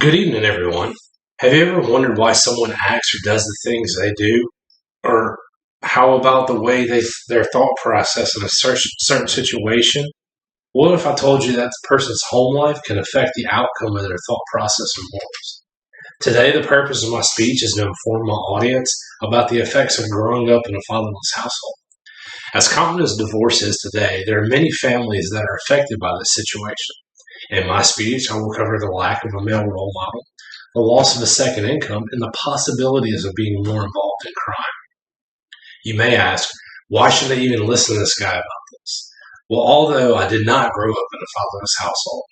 Good evening, everyone. Have you ever wondered why someone acts or does the things they do? Or how about the way their thought process in a certain situation? What if I told you that the person's home life can affect the outcome of their thought process and morals? Today, the purpose of my speech is to inform my audience about the effects of growing up in a fatherless household. As common as divorce is today, there are many families that are affected by this situation. In my speech, I will cover the lack of a male role model, the loss of a second income, and the possibilities of being more involved in crime. You may ask, why should I even listen to this guy about this? Well, although I did not grow up in a fatherless household,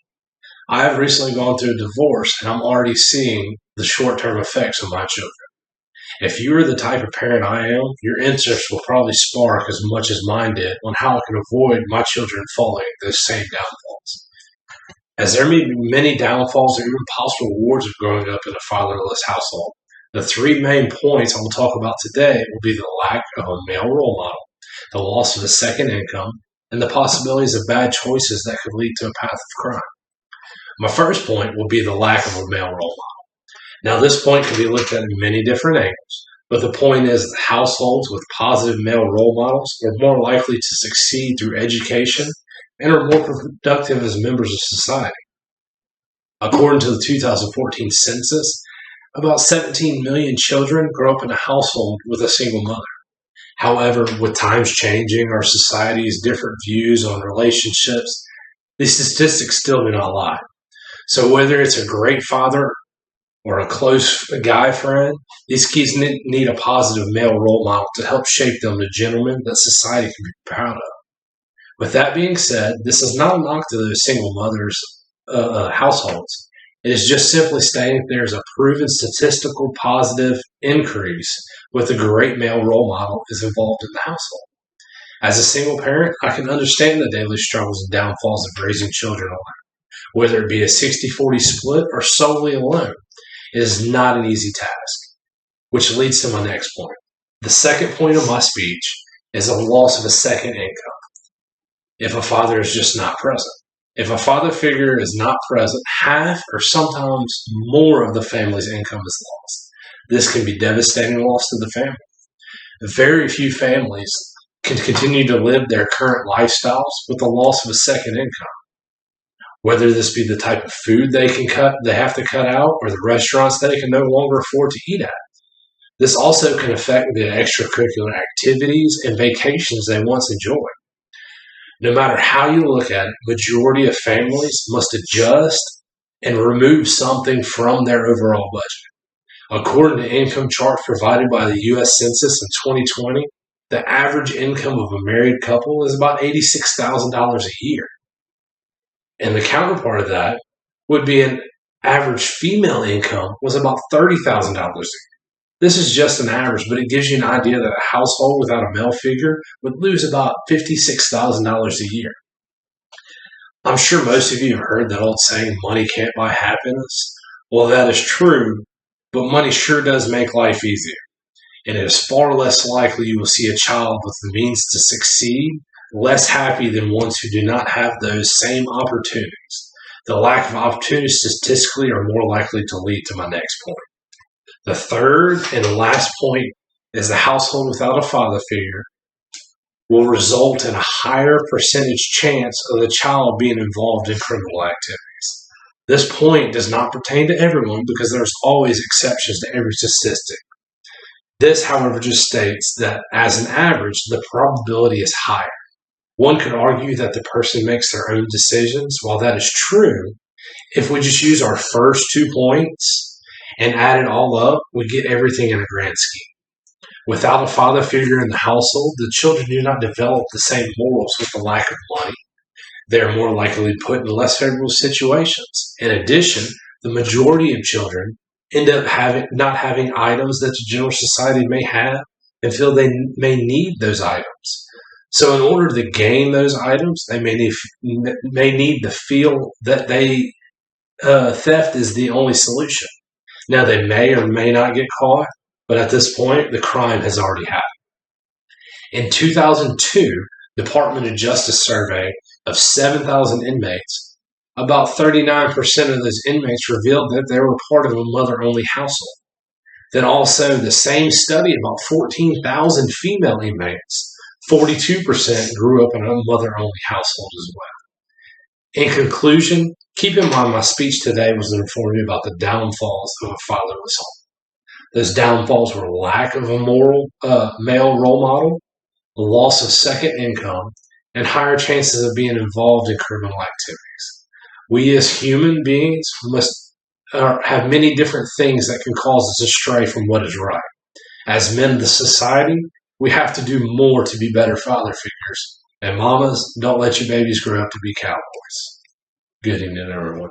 I have recently gone through a divorce and I'm already seeing the short-term effects on my children. If you are the type of parent I am, your interest will probably spark as much as mine did on how I can avoid my children falling those same downfalls. As there may be many downfalls or even possible rewards of growing up in a fatherless household, the three main points I will talk about today will be the lack of a male role model, the loss of a second income, and the possibilities of bad choices that could lead to a path of crime. My first point will be the lack of a male role model. Now, this point can be looked at in many different angles, but the point is that households with positive male role models are more likely to succeed through education and are more productive as members of society. According to the 2014 census, about 17 million children grow up in a household with a single mother. However, with times changing, our society's different views on relationships, these statistics still do not lie. So whether it's a great father or a close guy friend, these kids need a positive male role model to help shape them to gentlemen that society can be proud of. With that being said, this is not a knock to those single mothers' households. It is just simply stating that there's a proven statistical positive increase with a great male role model is involved in the household. As a single parent, I can understand the daily struggles and downfalls of raising children alone. Whether it be a 60-40 split or solely alone, it is not an easy task, which leads to my next point. The second point of my speech is the loss of a second income if a father is just not present. If a father figure is not present, half or sometimes more of the family's income is lost. This can be devastating loss to the family. Very few families can continue to live their current lifestyles with the loss of a second income. Whether this be the type of food they have to cut out, or the restaurants they can no longer afford to eat at. This also can affect the extracurricular activities and vacations they once enjoyed. No matter how you look at it, majority of families must adjust and remove something from their overall budget. According to income charts provided by the U.S. Census in 2020, the average income of a married couple is about $86,000 a year. And the counterpart of that would be an average female income was about $30,000 a year. This is just an average, but it gives you an idea that a household without a male figure would lose about $56,000 a year. I'm sure most of you have heard that old saying, money can't buy happiness. Well, that is true, but money sure does make life easier. And it is far less likely you will see a child with the means to succeed less happy than ones who do not have those same opportunities. The lack of opportunities statistically are more likely to lead to my next point. The third and last point is the household without a father figure will result in a higher percentage chance of the child being involved in criminal activities. This point does not pertain to everyone because there's always exceptions to every statistic. This, however, just states that as an average, the probability is higher. One could argue that the person makes their own decisions. While that is true, if we just use our first 2 points and add it all up, we get everything in a grand scheme. Without a father figure in the household, the children do not develop the same morals with the lack of money. They are more likely put in less favorable situations. In addition, the majority of children end up not having items that the general society may have and feel they may need those items. So in order to gain those items, they may need to feel that theft is the only solution. Now, they may or may not get caught, but at this point, the crime has already happened. In 2002, Department of Justice survey of 7,000 inmates About 39% of those inmates revealed that they were part of a mother-only household. Then also the same study, about 14,000 female inmates, 42% grew up in a mother-only household as well. In conclusion, keep in mind my speech today was to inform you about the downfalls of a fatherless home. Those downfalls were lack of a moral male role model, loss of second income, and higher chances of being involved in criminal activities. We as human beings must have many different things that can cause us to stray from what is right. As men of the society, we have to do more to be better father figures. And mamas, don't let your babies grow up to be cowboys. Good evening, everyone.